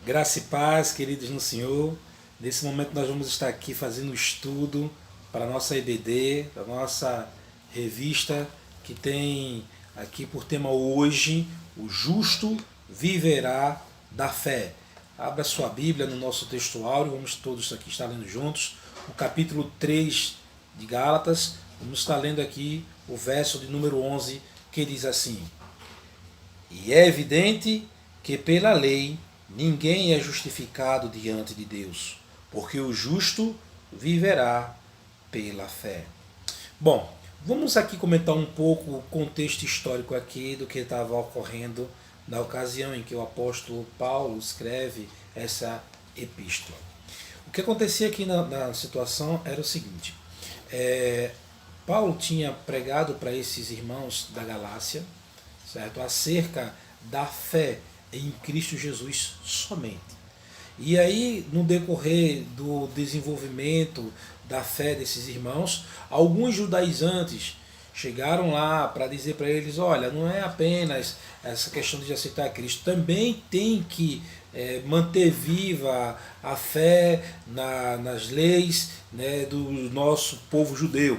Graça e paz, queridos no Senhor. Nesse momento nós vamos estar aqui fazendo um estudo para a nossa EBD, a nossa revista que tem aqui por tema hoje, o justo viverá da fé. Abra sua Bíblia no nosso texto áureo, vamos todos aqui estar lendo juntos, o capítulo 3 de Gálatas, vamos estar lendo aqui o verso de número 11, que diz assim: E é evidente que pela lei ninguém é justificado diante de Deus, porque o justo viverá pela fé. Bom, vamos aqui comentar um pouco o contexto histórico aqui do que estava ocorrendo na ocasião em que o apóstolo Paulo escreve essa epístola. O que acontecia aqui na situação era o seguinte: Paulo tinha pregado para esses irmãos da Galácia, certo, acerca da fé em Cristo Jesus somente. E aí, no decorrer do desenvolvimento da fé desses irmãos, alguns judaizantes chegaram lá para dizer para eles: olha, não é apenas essa questão de aceitar Cristo, também tem que manter viva a fé nas leis, né, do nosso povo judeu.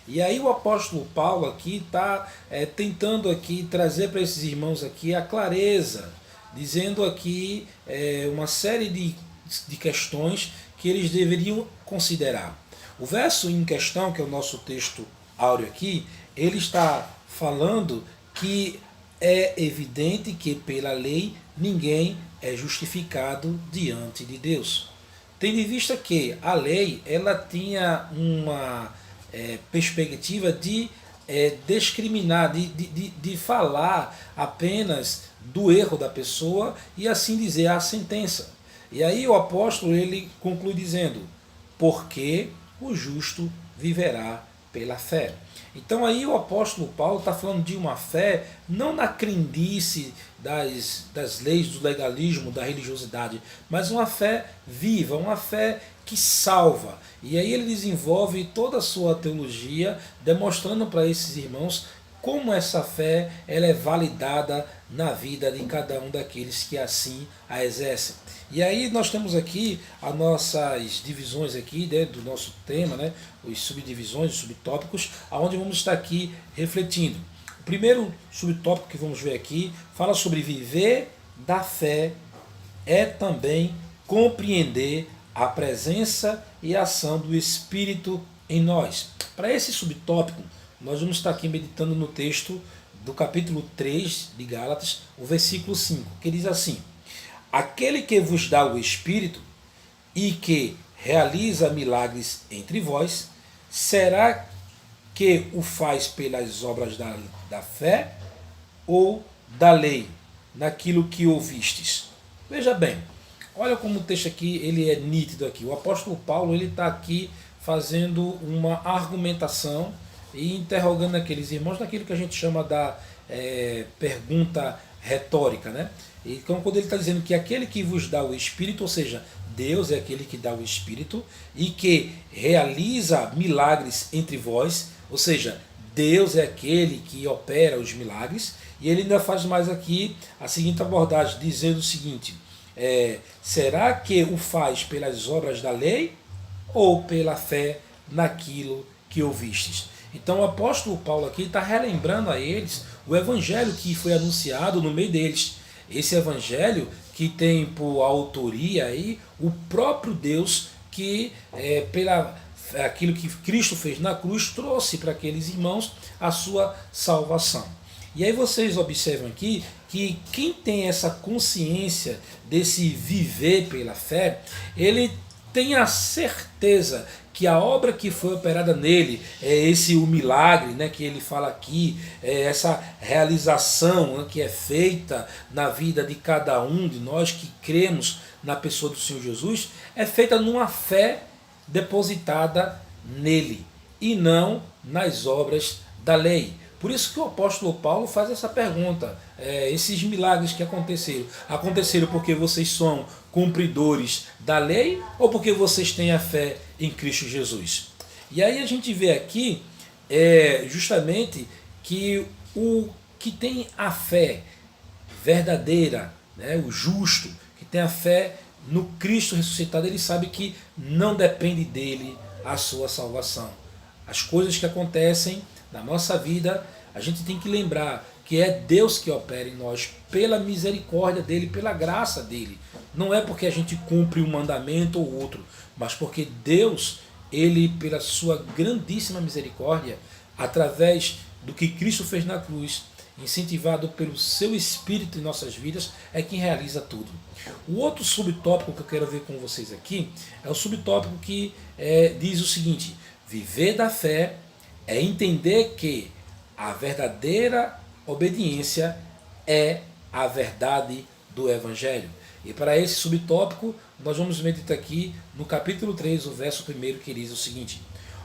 E aí o apóstolo Paulo aqui está tentando aqui trazer para esses irmãos aqui a clareza, dizendo aqui uma série de questões que eles deveriam considerar. O verso em questão, que é o nosso texto áureo aqui, ele está falando que é evidente que pela lei ninguém é justificado diante de Deus. Tendo em vista que a lei ela tinha uma perspectiva de discriminar, de falar apenas do erro da pessoa e assim dizer a sentença. E aí o apóstolo ele conclui dizendo: porque o justo viverá pela fé. Então aí o apóstolo Paulo está falando de uma fé não na crendice das leis do legalismo, da religiosidade, mas uma fé viva, uma fé que salva. E aí ele desenvolve toda a sua teologia, demonstrando para esses irmãos como essa fé ela é validada na vida de cada um daqueles que assim a exercem. E aí nós temos aqui as nossas divisões aqui dentro do nosso tema, né, os subdivisões, os subtópicos, aonde vamos estar aqui refletindo. O primeiro subtópico que vamos ver aqui fala sobre viver da fé é também compreender a presença e a ação do Espírito em nós. Para esse subtópico, nós vamos estar aqui meditando no texto do capítulo 3 de Gálatas, o versículo 5, que diz assim: Aquele que vos dá o Espírito e que realiza milagres entre vós, será que o faz pelas obras da fé ou da lei, naquilo que ouvistes? Veja bem, olha como o texto aqui ele é nítido aqui. O apóstolo Paulo ele está aqui fazendo uma argumentação e interrogando aqueles irmãos naquilo que a gente chama da pergunta retórica, né? Então, quando ele está dizendo que aquele que vos dá o Espírito, ou seja, Deus é aquele que dá o Espírito e que realiza milagres entre vós, ou seja, Deus é aquele que opera os milagres, e ele ainda faz mais aqui a seguinte abordagem, dizendo o seguinte: será que o faz pelas obras da lei ou pela fé naquilo que ouvistes? Então o apóstolo Paulo aqui está relembrando a eles o evangelho que foi anunciado no meio deles. Esse evangelho que tem por autoria aí o próprio Deus que pela aquilo que Cristo fez na cruz trouxe para aqueles irmãos a sua salvação. E aí vocês observam aqui que quem tem essa consciência desse viver pela fé, ele tem a certeza que a obra que foi operada nele, o milagre, né, que ele fala aqui, essa realização, né, que é feita na vida de cada um de nós que cremos na pessoa do Senhor Jesus, é feita numa fé depositada nele e não nas obras da lei. Por isso que o apóstolo Paulo faz essa pergunta: esses milagres que aconteceram porque vocês são cumpridores da lei ou porque vocês têm a fé em Cristo Jesus? E aí a gente vê aqui justamente que o que tem a fé verdadeira, né, o justo, que tem a fé no Cristo ressuscitado, ele sabe que não depende dele a sua salvação. As coisas que acontecem na nossa vida, a gente tem que lembrar que é Deus que opera em nós, pela misericórdia dele, pela graça dele. Não é porque a gente cumpre um mandamento ou outro, mas porque Deus, ele, pela sua grandíssima misericórdia, através do que Cristo fez na cruz, incentivado pelo seu Espírito em nossas vidas, é quem realiza tudo. O outro subtópico que eu quero ver com vocês aqui é o subtópico que diz o seguinte: viver da fé é entender que a verdadeira obediência é a verdade do Evangelho. E para esse subtópico, nós vamos meditar aqui no capítulo 3, o verso 1, que diz o seguinte: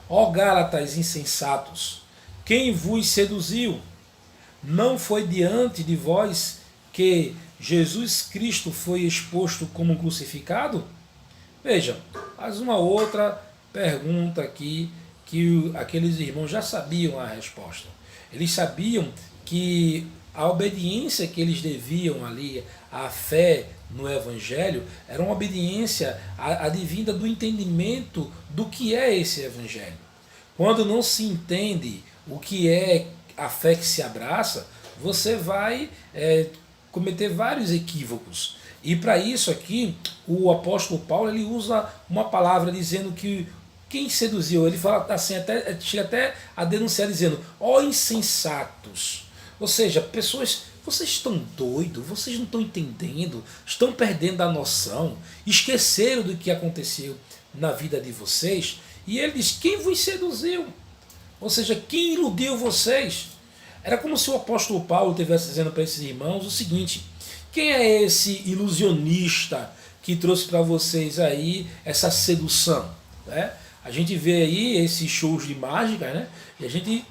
ó Gálatas insensatos, quem vos seduziu? Não foi diante de vós que Jesus Cristo foi exposto como crucificado? Veja, mais uma outra pergunta aqui que aqueles irmãos já sabiam a resposta. Eles sabiam que a obediência que eles deviam ali, a fé no Evangelho, era uma obediência advinda do entendimento do que é esse Evangelho. Quando não se entende o que é a fé que se abraça, você vai cometer vários equívocos. E para isso aqui, o apóstolo Paulo ele usa uma palavra dizendo que quem seduziu, ele fala assim, chega até a denunciar dizendo, ó insensatos. Ou seja, pessoas, vocês estão doidos, vocês não estão entendendo, estão perdendo a noção, esqueceram do que aconteceu na vida de vocês. E ele diz, quem vos seduziu? Ou seja, quem iludiu vocês? Era como se o apóstolo Paulo estivesse dizendo para esses irmãos o seguinte: quem é esse ilusionista que trouxe para vocês aí essa sedução? Né? A gente vê aí esses shows de mágica, né? E a gente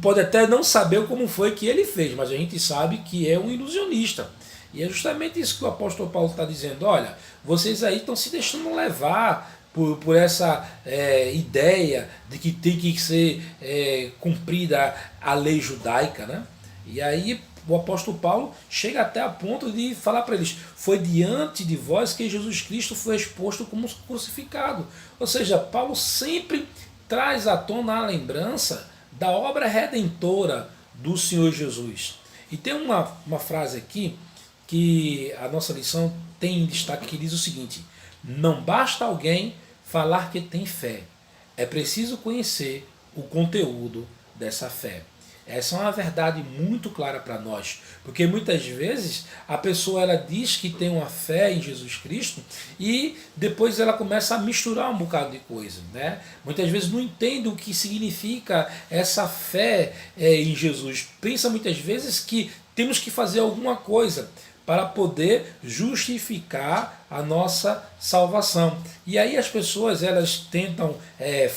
pode até não saber como foi que ele fez, mas a gente sabe que é um ilusionista. E é justamente isso que o apóstolo Paulo está dizendo: olha, vocês aí estão se deixando levar por essa ideia de que tem que ser cumprida a lei judaica, né? E aí o apóstolo Paulo chega até a ponto de falar para eles: foi diante de vós que Jesus Cristo foi exposto como crucificado. Ou seja, Paulo sempre traz à tona a lembrança da obra redentora do Senhor Jesus. E tem uma frase aqui que a nossa lição tem em destaque, que diz o seguinte: não basta alguém falar que tem fé, é preciso conhecer o conteúdo dessa fé. Essa é uma verdade muito clara para nós, porque muitas vezes a pessoa ela diz que tem uma fé em Jesus Cristo e depois ela começa a misturar um bocado de coisa, né? Muitas vezes não entende o que significa essa fé em Jesus. Pensa muitas vezes que temos que fazer alguma coisa para poder justificar a nossa salvação. E aí as pessoas elas tentam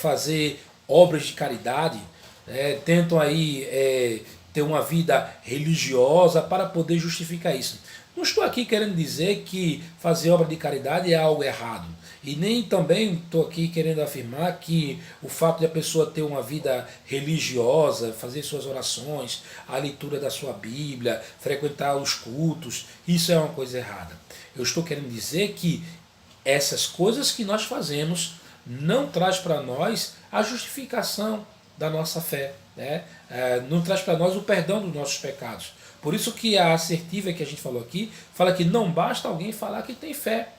fazer obras de caridade, tentam aí ter uma vida religiosa para poder justificar isso. Não estou aqui querendo dizer que fazer obra de caridade é algo errado. E nem também estou aqui querendo afirmar que o fato de a pessoa ter uma vida religiosa, fazer suas orações, a leitura da sua Bíblia, frequentar os cultos, isso é uma coisa errada. Eu estou querendo dizer que essas coisas que nós fazemos não traz para nós a justificação da nossa fé, né? Não traz para nós o perdão dos nossos pecados. Por isso que a assertiva que a gente falou aqui, fala que não basta alguém falar que tem fé.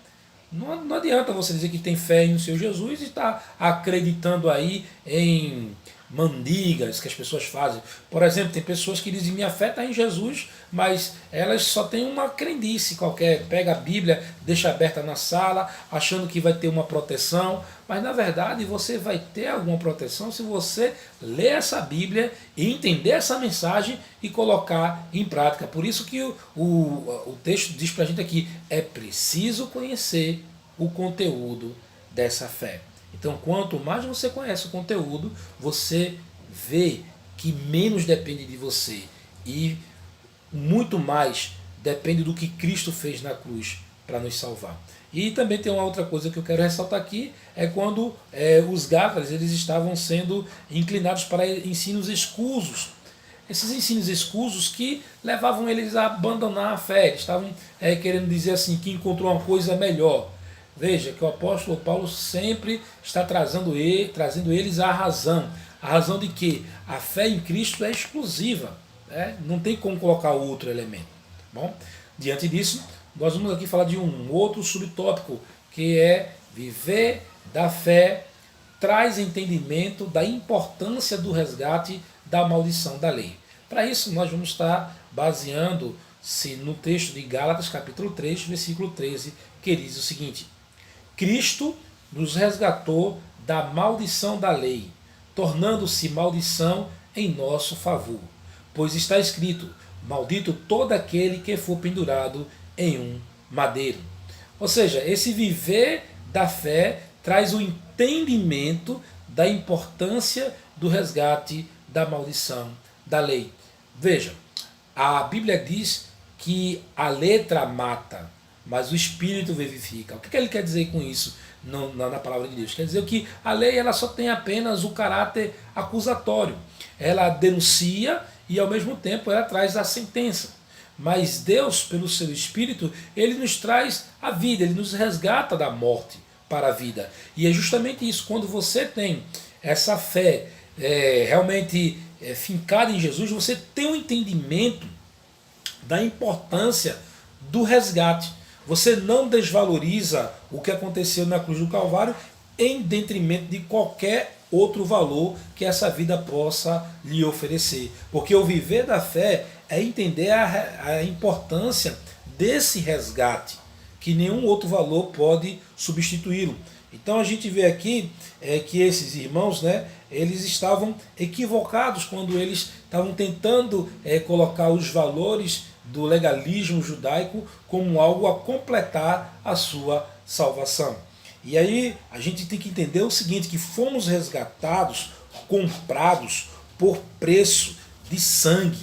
Não adianta você dizer que tem fé no Senhor Jesus e estar acreditando aí em mandigas que as pessoas fazem. Por exemplo, tem pessoas que dizem minha fé está em Jesus, mas elas só têm uma crendice qualquer. Pega a Bíblia, deixa aberta na sala, achando que vai ter uma proteção, mas na verdade você vai ter alguma proteção se você ler essa Bíblia e entender essa mensagem e colocar em prática. Por isso que o texto diz para a gente aqui, é preciso conhecer o conteúdo dessa fé. Então, quanto mais você conhece o conteúdo, você vê que menos depende de você e muito mais depende do que Cristo fez na cruz para nos salvar. E também tem uma outra coisa que eu quero ressaltar aqui, é quando os Gálatas eles estavam sendo inclinados para ensinos escusos. esses ensinos escusos que levavam eles a abandonar a fé. Eles estavam querendo dizer assim, que encontrou uma coisa melhor. Veja que o apóstolo Paulo sempre está trazendo eles à razão. A razão de que a fé em Cristo é exclusiva. Né? Não tem como colocar outro elemento. Bom, diante disso, nós vamos aqui falar de um outro subtópico, que é viver da fé traz entendimento da importância do resgate da maldição da lei. Para isso, nós vamos estar baseando-se no texto de Gálatas, capítulo 3, versículo 13, que diz o seguinte: Cristo nos resgatou da maldição da lei, tornando-se maldição em nosso favor. Pois está escrito, maldito todo aquele que for pendurado em um madeiro. Ou seja, esse viver da fé traz o entendimento da importância do resgate da maldição da lei. Veja, a Bíblia diz que a letra mata, mas o Espírito vivifica. O que ele quer dizer com isso na palavra de Deus? Quer dizer que a lei ela só tem apenas o caráter acusatório. Ela denuncia e ao mesmo tempo ela traz a sentença. Mas Deus, pelo seu Espírito, ele nos traz a vida, ele nos resgata da morte para a vida. E é justamente isso, quando você tem essa fé realmente fincada em Jesus, você tem um entendimento da importância do resgate. Você não desvaloriza o que aconteceu na cruz do Calvário em detrimento de qualquer outro valor que essa vida possa lhe oferecer. Porque o viver da fé é entender a importância desse resgate, que nenhum outro valor pode substituí-lo. Então a gente vê aqui que esses irmãos, né, eles estavam equivocados quando eles estavam tentando colocar os valores do legalismo judaico como algo a completar a sua salvação. E aí a gente tem que entender o seguinte, que fomos resgatados, comprados por preço de sangue.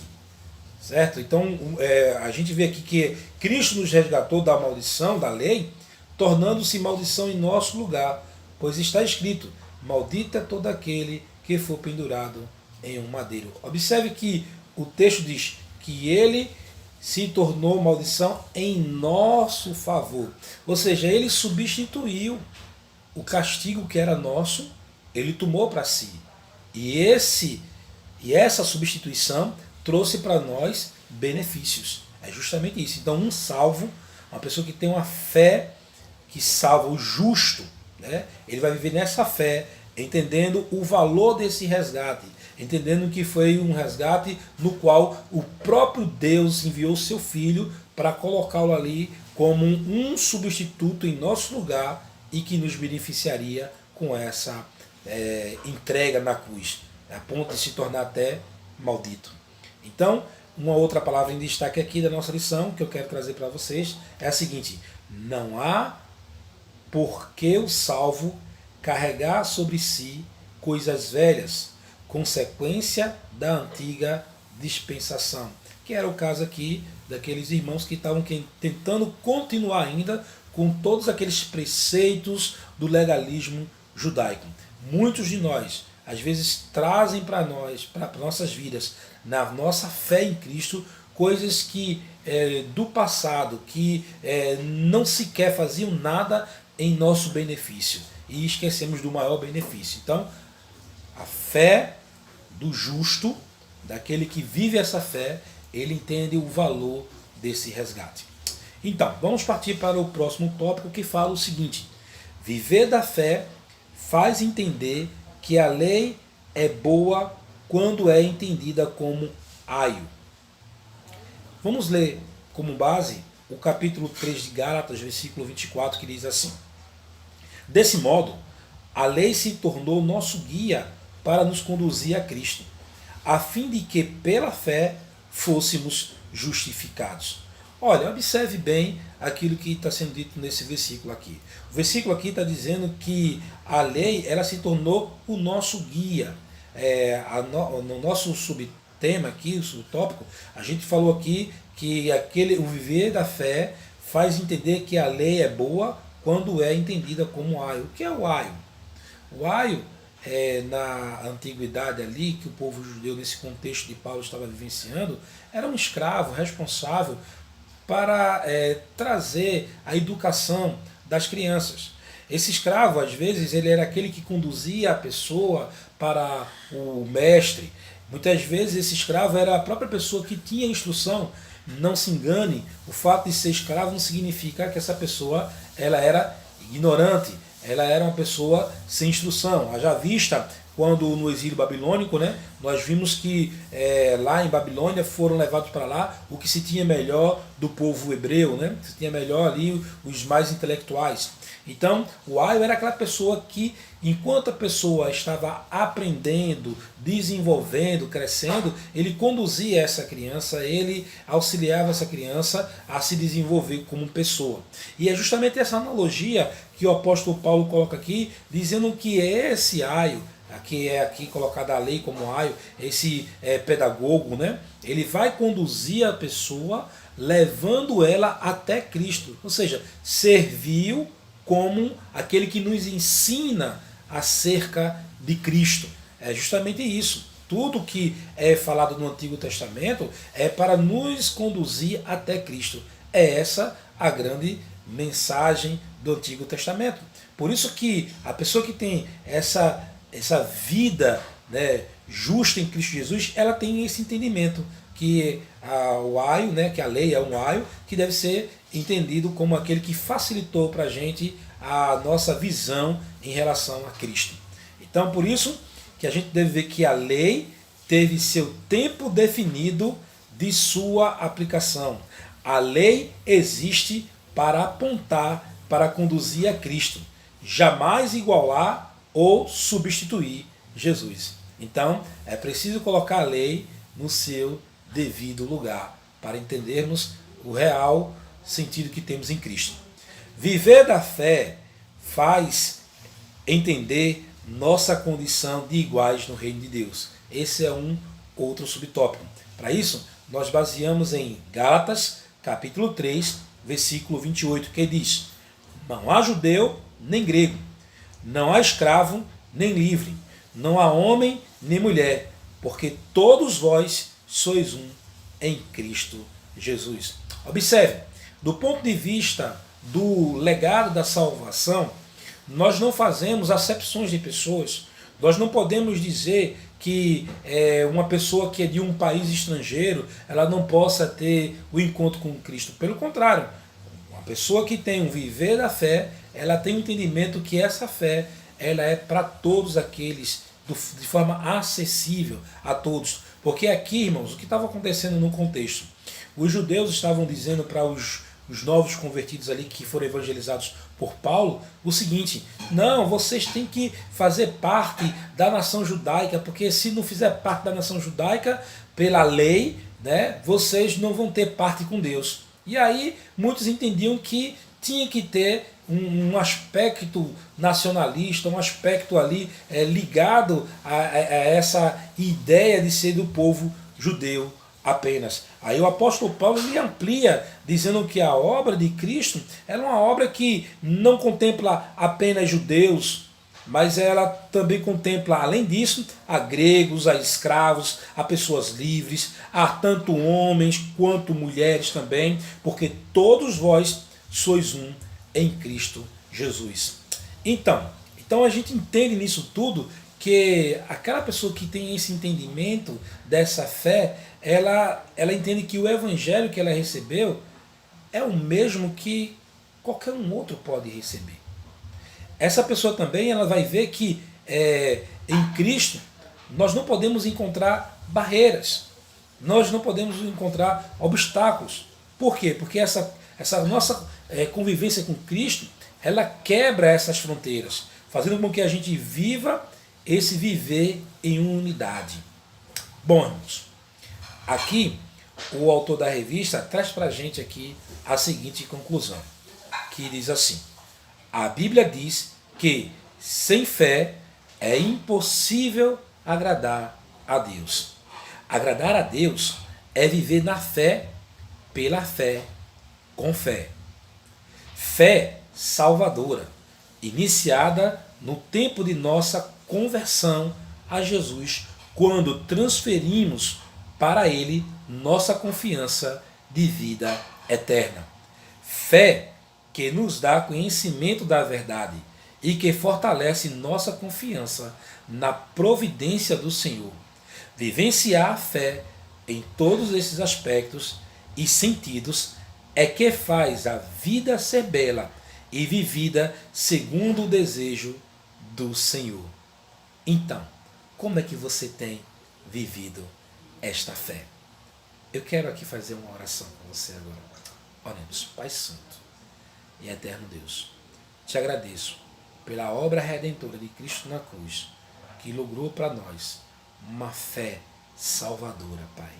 Certo? Então a gente vê aqui que Cristo nos resgatou da maldição, da lei, tornando-se maldição em nosso lugar, pois está escrito, maldito é todo aquele que for pendurado em um madeiro. Observe que o texto diz que ele se tornou maldição em nosso favor. Ou seja, ele substituiu o castigo que era nosso, ele tomou para si. E essa substituição trouxe para nós benefícios. É justamente isso. Então, um salvo, uma pessoa que tem uma fé que salva o justo, né? Ele vai viver nessa fé, entendendo o valor desse resgate, entendendo que foi um resgate no qual o próprio Deus enviou seu Filho para colocá-lo ali como um substituto em nosso lugar e que nos beneficiaria com essa entrega na cruz, a ponto de se tornar até maldito. Então, uma outra palavra em destaque aqui da nossa lição que eu quero trazer para vocês é a seguinte: não há por que o salvo carregar sobre si coisas velhas, consequência da antiga dispensação. Que era o caso aqui daqueles irmãos que estavam tentando continuar ainda com todos aqueles preceitos do legalismo judaico. Muitos de nós, às vezes, trazem para nós, para nossas vidas, na nossa fé em Cristo, coisas que do passado, que não sequer faziam nada em nosso benefício. E esquecemos do maior benefício. Então, a fé do justo, daquele que vive essa fé, ele entende o valor desse resgate. Então, vamos partir para o próximo tópico que fala o seguinte: viver da fé faz entender que a lei é boa quando é entendida como aio. Vamos ler como base o capítulo 3 de Gálatas, versículo 24, que diz assim: desse modo, a lei se tornou nosso guia para nos conduzir a Cristo, a fim de que pela fé fôssemos justificados. Olha, observe bem aquilo que está sendo dito nesse versículo aqui. O versículo aqui está dizendo que a lei ela se tornou o nosso guia. No nosso subtema aqui, o subtópico, a gente falou aqui que o viver da fé faz entender que a lei é boa quando é entendida como aio. O que é o aio? O aio na antiguidade ali, que o povo judeu, nesse contexto de Paulo, estava vivenciando, era um escravo responsável para trazer a educação das crianças. Esse escravo, às vezes, ele era aquele que conduzia a pessoa para o mestre. Muitas vezes esse escravo era a própria pessoa que tinha instrução. Não se engane, o fato de ser escravo não significa que essa pessoa ela era ignorante, ela era uma pessoa sem instrução. Haja vista quando no exílio babilônico, né, nós vimos que lá em Babilônia foram levados para lá o que se tinha melhor do povo hebreu, né, se tinha melhor ali os mais intelectuais. Então, o aio era aquela pessoa que, enquanto a pessoa estava aprendendo, desenvolvendo, crescendo, ele conduzia essa criança, ele auxiliava essa criança a se desenvolver como pessoa. E é justamente essa analogia que o apóstolo Paulo coloca aqui, dizendo que esse aio, que é aqui colocada a lei como aio, esse pedagogo, né, ele vai conduzir a pessoa, levando ela até Cristo. Ou seja, serviu como aquele que nos ensina acerca de Cristo. É justamente isso. Tudo que é falado no Antigo Testamento é para nos conduzir até Cristo. É essa a grande mensagem do Antigo Testamento. Por isso que a pessoa que tem essa vida, né, justa em Cristo Jesus, ela tem esse entendimento que o aio, né, que a lei é um aio, que deve ser entendido como aquele que facilitou para a gente a nossa visão em relação a Cristo. Então, por isso que a gente deve ver que a lei teve seu tempo definido de sua aplicação. A lei existe para apontar, para conduzir a Cristo, jamais igualar ou substituir Jesus. Então, é preciso colocar a lei no seu devido lugar, para entendermos o real sentido que temos em Cristo. Viver da fé faz entender nossa condição de iguais no reino de Deus. Esse é um outro subtópico. Para isso, nós baseamos em Gálatas, capítulo 3, versículo 28, que diz: não há judeu nem grego, não há escravo nem livre, não há homem nem mulher, porque todos vós sois um em Cristo Jesus. Observe, do ponto de vista do legado da salvação, nós não fazemos acepções de pessoas. Nós não podemos dizer que uma pessoa que é de um país estrangeiro, ela não possa ter o encontro com Cristo. Pelo contrário, uma pessoa que tem um viver da fé, ela tem um entendimento que essa fé ela é para todos aqueles, de forma acessível a todos. Porque aqui, irmãos, o que estava acontecendo no contexto? Os judeus estavam dizendo para os novos convertidos ali que foram evangelizados por Paulo o seguinte: não, vocês têm que fazer parte da nação judaica, porque se não fizer parte da nação judaica, pela lei, né, vocês não vão ter parte com Deus. E aí muitos entendiam que tinha que ter um aspecto nacionalista, um aspecto ali ligado a essa ideia de ser do povo judeu apenas. Aí o apóstolo Paulo ele amplia, dizendo que a obra de Cristo é uma obra que não contempla apenas judeus, mas ela também contempla, além disso, a gregos, a escravos, a pessoas livres, a tanto homens quanto mulheres também, porque todos vós sois um em Cristo Jesus. Então a gente entende nisso tudo que aquela pessoa que tem esse entendimento dessa fé, ela entende que o evangelho que ela recebeu é o mesmo que qualquer um outro pode receber. Essa pessoa também ela vai ver que em Cristo nós não podemos encontrar barreiras, nós não podemos encontrar obstáculos. Por quê? Porque essa nossa convivência com Cristo, ela quebra essas fronteiras, fazendo com que a gente viva esse viver em unidade. Bom, irmãos, aqui o autor da revista traz para a gente aqui a seguinte conclusão, que diz assim: a Bíblia diz que sem fé é impossível agradar a Deus. Agradar a Deus é viver na fé, pela fé, com fé. Fé salvadora, iniciada no tempo de nossa conversão a Jesus quando transferimos para Ele nossa confiança de vida eterna. Fé que nos dá conhecimento da verdade e que fortalece nossa confiança na providência do Senhor. Vivenciar a fé em todos esses aspectos e sentidos é que faz a vida ser bela e vivida segundo o desejo do Senhor. Então, como é que você tem vivido esta fé? Eu quero aqui fazer uma oração com você agora. Oremos. Pai Santo e Eterno Deus, te agradeço pela obra redentora de Cristo na cruz, que logrou para nós uma fé salvadora, Pai.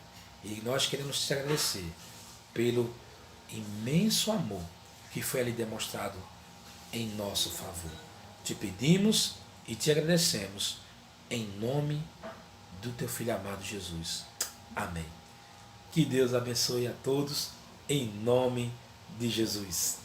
E nós queremos te agradecer pelo imenso amor que foi ali demonstrado em nosso favor. Te pedimos e te agradecemos em nome do teu Filho amado Jesus. Amém. Que Deus abençoe a todos em nome de Jesus.